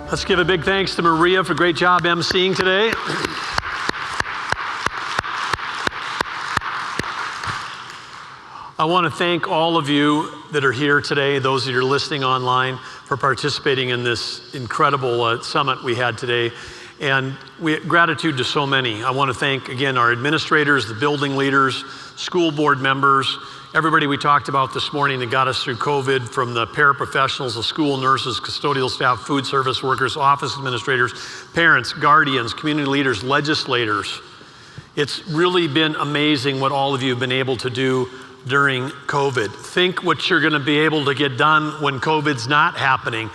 Let's give a big thanks to Maria for a great job emceeing today. I want to thank all of you that are here today, those that are listening online, for participating in this incredible summit we had today. And gratitude to so many. I want to thank, again, our administrators, the building leaders, school board members, everybody we talked about this morning that got us through COVID, from the paraprofessionals, the school nurses, custodial staff, food service workers, office administrators, parents, guardians, community leaders, legislators. It's really been amazing what all of you have been able to do during COVID. Think what you're going to be able to get done when COVID's not happening.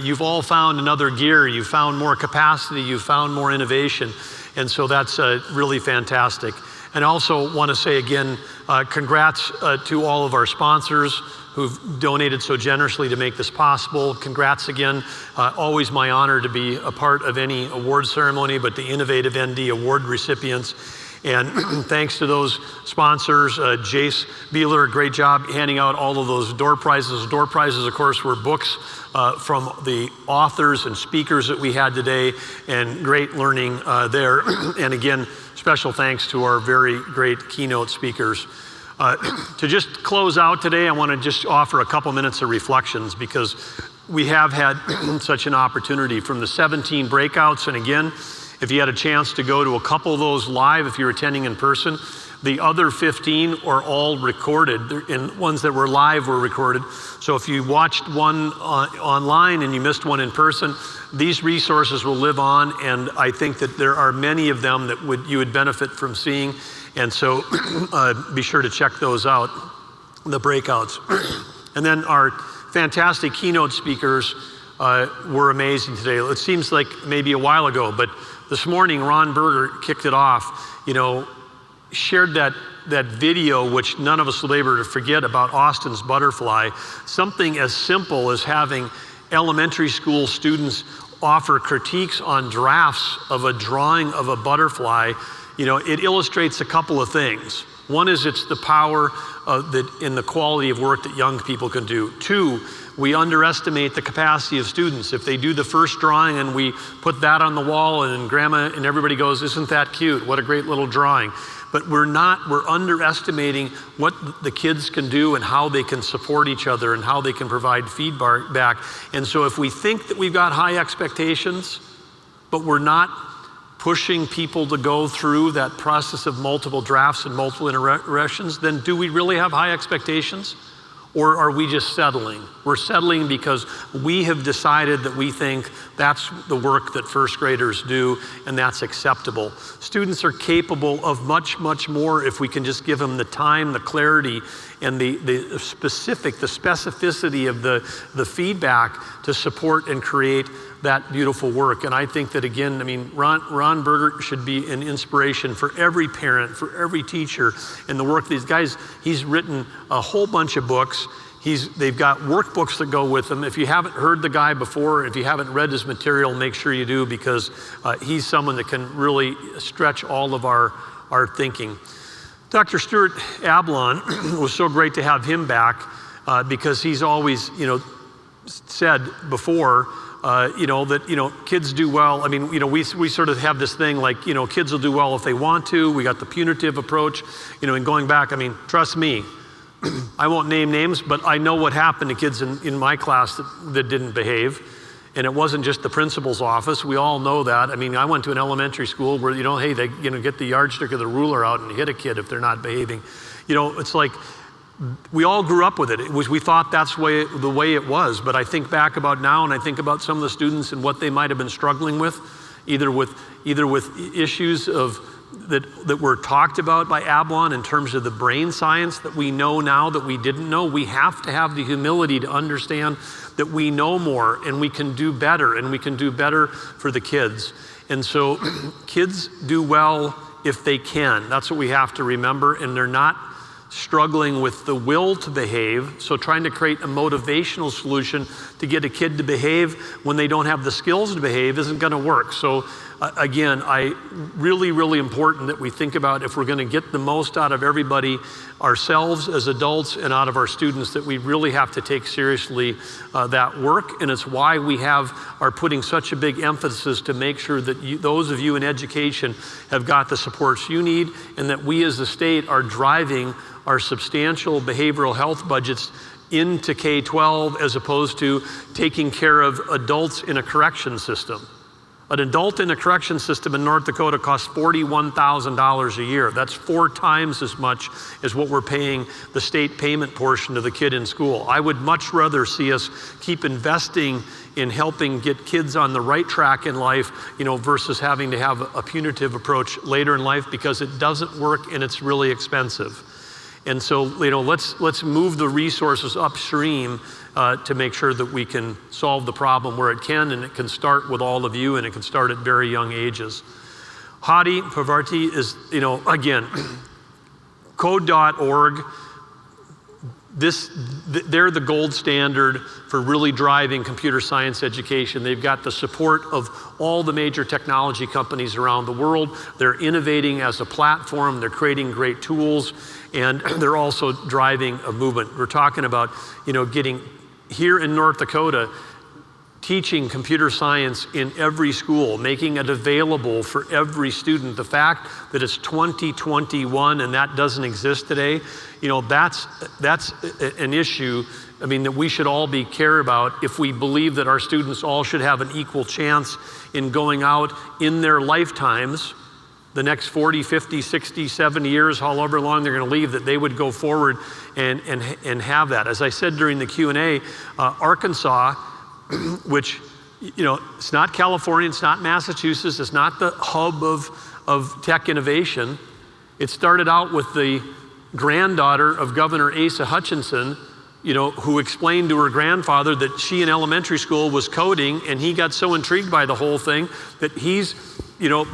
You've all found another gear, you've found more capacity, you've found more innovation, and so that's really fantastic. And I also want to say again, congrats to all of our sponsors who've donated so generously to make this possible. Congrats again. Always my honor to be a part of any award ceremony, but the Innovative ND Award recipients. And thanks to those sponsors, Jace Beeler, great job handing out all of those door prizes. Door prizes, of course, were books from the authors and speakers that we had today, and great learning there. And again, special thanks to our very great keynote speakers. To just close out today, I want to just offer a couple minutes of reflections, because we have had such an opportunity from the 17 breakouts. And again, if you had a chance to go to a couple of those live, if you're attending in person, the other 15 are all recorded, and ones that were live were recorded. So if you watched one online and you missed one in person, these resources will live on, and I think that there are many of them that you would benefit from seeing. And so be sure to check those out, the breakouts. And then our fantastic keynote speakers were amazing today. It seems like maybe a while ago, but this morning Ron Berger kicked it off, shared that video, which none of us will be able to forget, about Austin's butterfly. Something as simple as having elementary school students offer critiques on drafts of a drawing of a butterfly. It illustrates a couple of things. One is it's the power in the quality of work that young people can do. Two, we underestimate the capacity of students. If they do the first drawing and we put that on the wall and grandma and everybody goes, "Isn't that cute? What a great little drawing." But we're underestimating what the kids can do and how they can support each other and how they can provide feedback. And so if we think that we've got high expectations, but we're not pushing people to go through that process of multiple drafts and multiple iterations, then do we really have high expectations? Or are we just settling? We're settling because we have decided that we think that's the work that first graders do, and that's acceptable. Students are capable of much, much more if we can just give them the time, the clarity, and the specificity of the feedback to support and create that beautiful work. And I think that, again, Ron Berger should be an inspiration for every parent, for every teacher, and the work these guys, he's written a whole bunch of books. They've got workbooks that go with them. If you haven't heard the guy before, if you haven't read his material, make sure you do, because he's someone that can really stretch all of our thinking. Dr. Stuart Ablon, it was so great to have him back, because he's always, said before, that kids do well. We sort of have this thing like, kids will do well if they want to. We got the punitive approach, and going back, trust me, I won't name names, but I know what happened to kids in my class that didn't behave. And it wasn't just the principal's office. We all know that. I went to an elementary school where, hey, they get the yardstick or the ruler out and hit a kid if they're not behaving. It's like, we all grew up with it. We thought that's the way it was. But I think back about now, and I think about some of the students and what they might have been struggling with, either with issues that were talked about by Ablon in terms of the brain science that we know now that we didn't know. We have to have the humility to understand that we know more and we can do better, and we can do better for the kids. And so kids do well if they can. That's what we have to remember. And they're not struggling with the will to behave, so trying to create a motivational solution to get a kid to behave when they don't have the skills to behave isn't going to work. So again, really important that we think about, if we're going to get the most out of everybody, ourselves as adults and out of our students, that we really have to take seriously that work. And it's why we are putting such a big emphasis to make sure that those of you in education have got the supports you need, and that we as a state are driving our substantial behavioral health budgets into K-12 as opposed to taking care of adults in a correction system. An adult in a correction system in North Dakota costs $41,000 a year. That's 4 times as much as what we're paying the state payment portion of the kid in school. I would much rather see us keep investing in helping get kids on the right track in life, versus having to have a punitive approach later in life, because it doesn't work and it's really expensive. And so, let's move the resources upstream to make sure that we can solve the problem where it can, and it can start with all of you, and it can start at very young ages. Hottie Pavarotti is, again, code.org. They're the gold standard for really driving computer science education. They've got the support of all the major technology companies around the world. They're innovating as a platform. They're creating great tools, and they're also driving a movement. We're talking about, getting here in North Dakota, teaching computer science in every school, making it available for every student. The fact that it's 2021 and that doesn't exist today, that's an issue, that we should all be care about, if we believe that our students all should have an equal chance in going out in their lifetimes, the next 40, 50, 60, 70 years, however long they're going to leave, that they would go forward and have that. As I said during the Q&A, Arkansas, which, it's not California, it's not Massachusetts, it's not the hub of tech innovation. It started out with the granddaughter of Governor Asa Hutchinson, who explained to her grandfather that she in elementary school was coding, and he got so intrigued by the whole thing that he's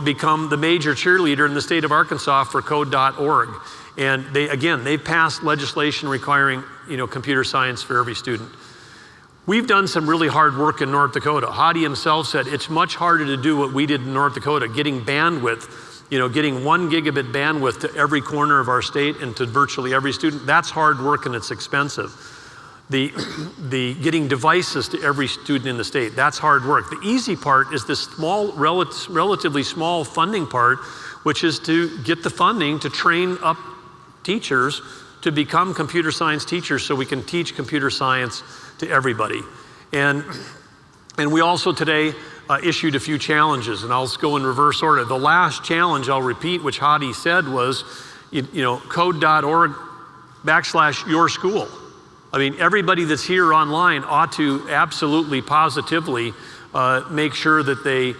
become the major cheerleader in the state of Arkansas for code.org. And they've passed legislation requiring, computer science for every student. We've done some really hard work in North Dakota. Hottie himself said it's much harder to do what we did in North Dakota, getting bandwidth, getting 1 gigabit bandwidth to every corner of our state and to virtually every student. That's hard work and it's expensive. The getting devices to every student in the state, that's hard work. The easy part is this small, relatively small funding part, which is to get the funding to train up teachers to become computer science teachers so we can teach computer science to everybody. And we also today issued a few challenges, and I'll just go in reverse order. The last challenge I'll repeat, which Hottie said, was code.org/your-school. Everybody that's here online ought to absolutely positively make sure that they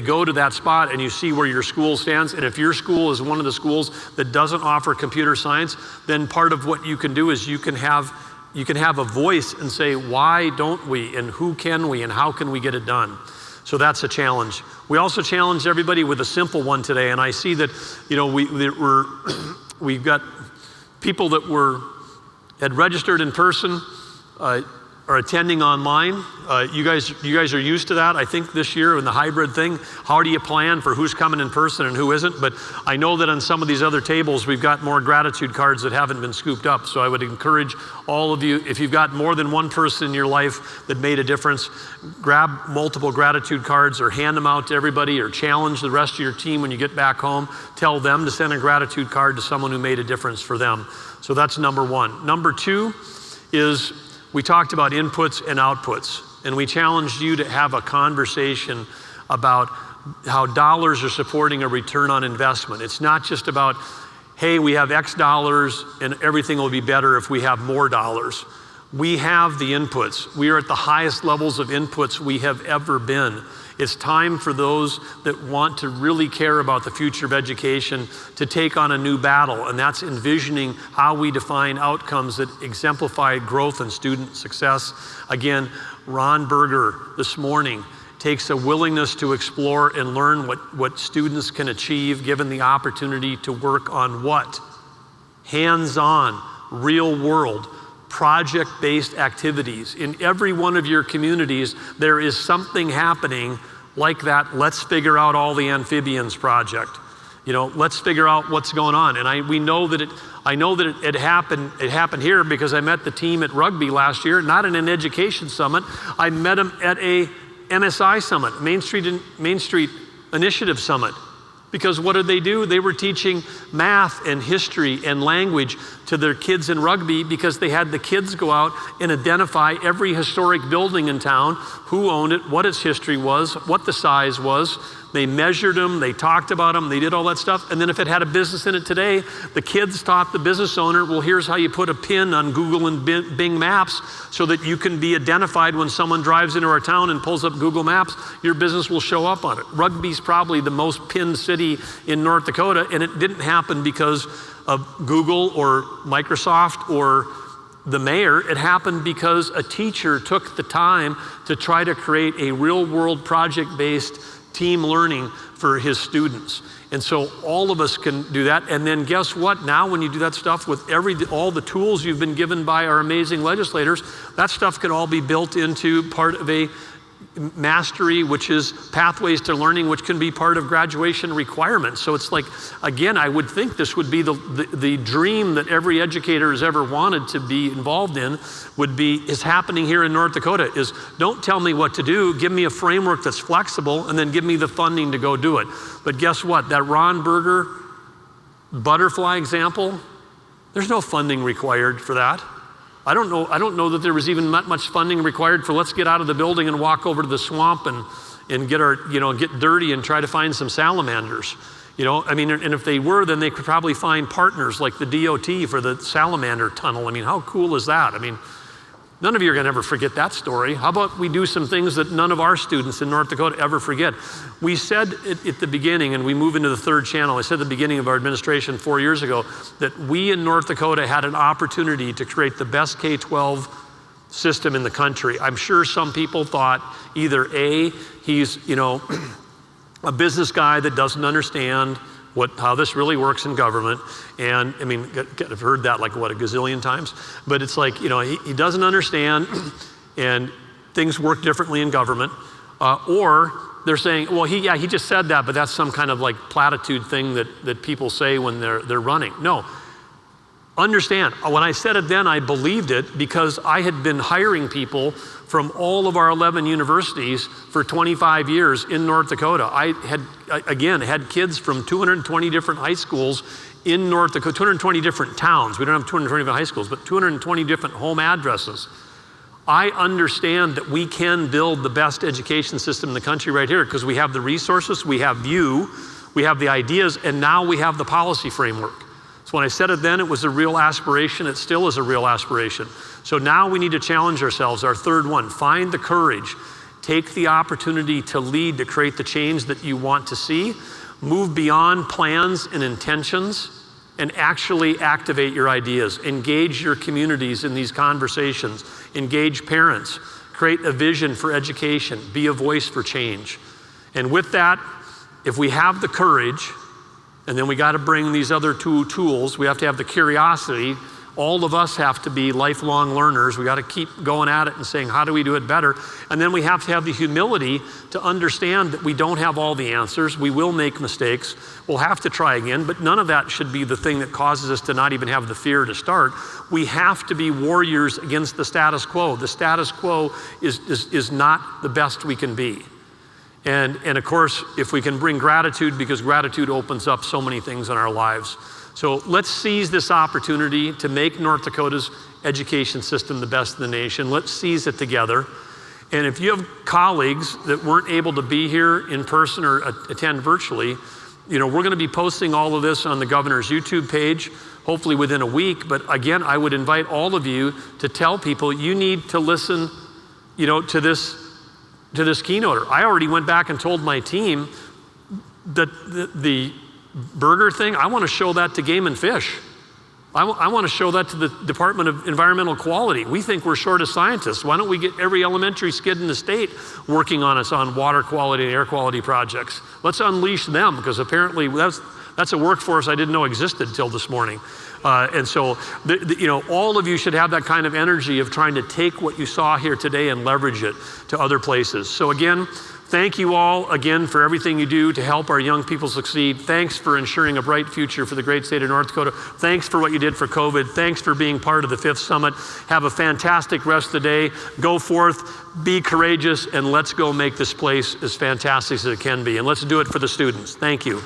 go to that spot and you see where your school stands. And if your school is one of the schools that doesn't offer computer science, then part of what you can do is you can have a voice and say, why don't we, and who can we, and how can we get it done? So that's a challenge. We also challenged everybody with a simple one today, and I see that we've got people that had registered in person, are attending online. You guys are used to that. I think this year in the hybrid thing, how do you plan for who's coming in person and who isn't? But I know that on some of these other tables, we've got more gratitude cards that haven't been scooped up. So I would encourage all of you, if you've got more than one person in your life that made a difference, grab multiple gratitude cards or hand them out to everybody, or challenge the rest of your team when you get back home. Tell them to send a gratitude card to someone who made a difference for them. So that's number one. Number two is, we talked about inputs and outputs, and we challenged you to have a conversation about how dollars are supporting a return on investment. It's not just about, hey, we have X dollars and everything will be better if we have more dollars. We have the inputs. We are at the highest levels of inputs we have ever been. It's time for those that want to really care about the future of education to take on a new battle, and that's envisioning how we define outcomes that exemplify growth and student success. Again, Ron Berger this morning takes a willingness to explore and learn what students can achieve given the opportunity to work on what? hands-on, real-world, project-based activities. In every one of your communities, there is something happening like that. Let's figure out all the amphibians project. Let's figure out what's going on. And I know that it happened here because I met the team at rugby last year, not in an education summit. I met them at a MSI summit, Main Street Initiative Summit. Because what did they do? They were teaching math and history and language to their kids in rugby because they had the kids go out and identify every historic building in town, who owned it, what its history was, what the size was. They measured them, they talked about them, they did all that stuff. And then if it had a business in it today, the kids taught the business owner, well, here's how you put a pin on Google and Bing Maps so that you can be identified when someone drives into our town and pulls up Google Maps, your business will show up on it. Rugby's probably the most pinned city in North Dakota, and it didn't happen because of Google or Microsoft or the mayor. It happened because a teacher took the time to try to create a real-world project-based team learning for his students. And so all of us can do that. And then guess what? Now when you do that stuff with all the tools you've been given by our amazing legislators, that stuff can all be built into part of a mastery, which is pathways to learning, which can be part of graduation requirements. So it's like, again, I would think this would be the dream that every educator has ever wanted to be involved in is happening here in North Dakota, is don't tell me what to do, give me a framework that's flexible, and then give me the funding to go do it. But guess what? That Ron Berger butterfly example, there's no funding required for that. I don't know that there was even that much funding required for let's get out of the building and walk over to the swamp and get dirty and try to find some salamanders. And if they were, then they could probably find partners like the DOT for the salamander tunnel. How cool is that? None of you are going to ever forget that story. How about we do some things that none of our students in North Dakota ever forget? We said at the beginning, and we move into the third channel, I said at the beginning of our administration 4 years ago, that we in North Dakota had an opportunity to create the best K-12 system in the country. I'm sure some people thought either A, he's a business guy that doesn't understand how this really works in government. And I've heard that a gazillion times, but it's like, he doesn't understand and things work differently in government. Or they're saying, well, he just said that, but that's some kind of platitude thing that people say when they're running. No, understand, when I said it then, I believed it because I had been hiring people from all of our 11 universities for 25 years in North Dakota. I had kids from 220 different high schools in North Dakota, 220 different towns. We don't have 220 different high schools, but 220 different home addresses. I understand that we can build the best education system in the country right here because we have the resources, we have you, we have the ideas, and now we have the policy framework. So when I said it then, it was a real aspiration. It still is a real aspiration. So now we need to challenge ourselves. Our third one, find the courage. Take the opportunity to lead, to create the change that you want to see. Move beyond plans and intentions and actually activate your ideas. Engage your communities in these conversations. Engage parents. Create a vision for education. Be a voice for change. And with that, if we have the courage, and then we got to bring these other two tools. We have to have the curiosity. All of us have to be lifelong learners. We got to keep going at it and saying, how do we do it better? And then we have to have the humility to understand that we don't have all the answers. We will make mistakes. We'll have to try again, but none of that should be the thing that causes us to not even have the fear to start. We have to be warriors against the status quo. The status quo is not the best we can be. And of course, if we can bring gratitude, because gratitude opens up so many things in our lives. So let's seize this opportunity to make North Dakota's education system the best in the nation. Let's seize it together. And if you have colleagues that weren't able to be here in person or attend virtually, we're going to be posting all of this on the governor's YouTube page, hopefully within a week. But again, I would invite all of you to tell people you need to listen, to this keynoter. I already went back and told my team that the Berger thing, I want to show that to Game and Fish. I want to show that to the Department of Environmental Quality. We think we're short of scientists. Why don't we get every elementary skid in the state working on us on water quality and air quality projects? Let's unleash them, because apparently That's a workforce I didn't know existed till this morning. And so, all of you should have that kind of energy of trying to take what you saw here today and leverage it to other places. So again, thank you all again for everything you do to help our young people succeed. Thanks for ensuring a bright future for the great state of North Dakota. Thanks for what you did for COVID. Thanks for being part of the 5th Summit. Have a fantastic rest of the day. Go forth, be courageous, and let's go make this place as fantastic as it can be. And let's do it for the students. Thank you.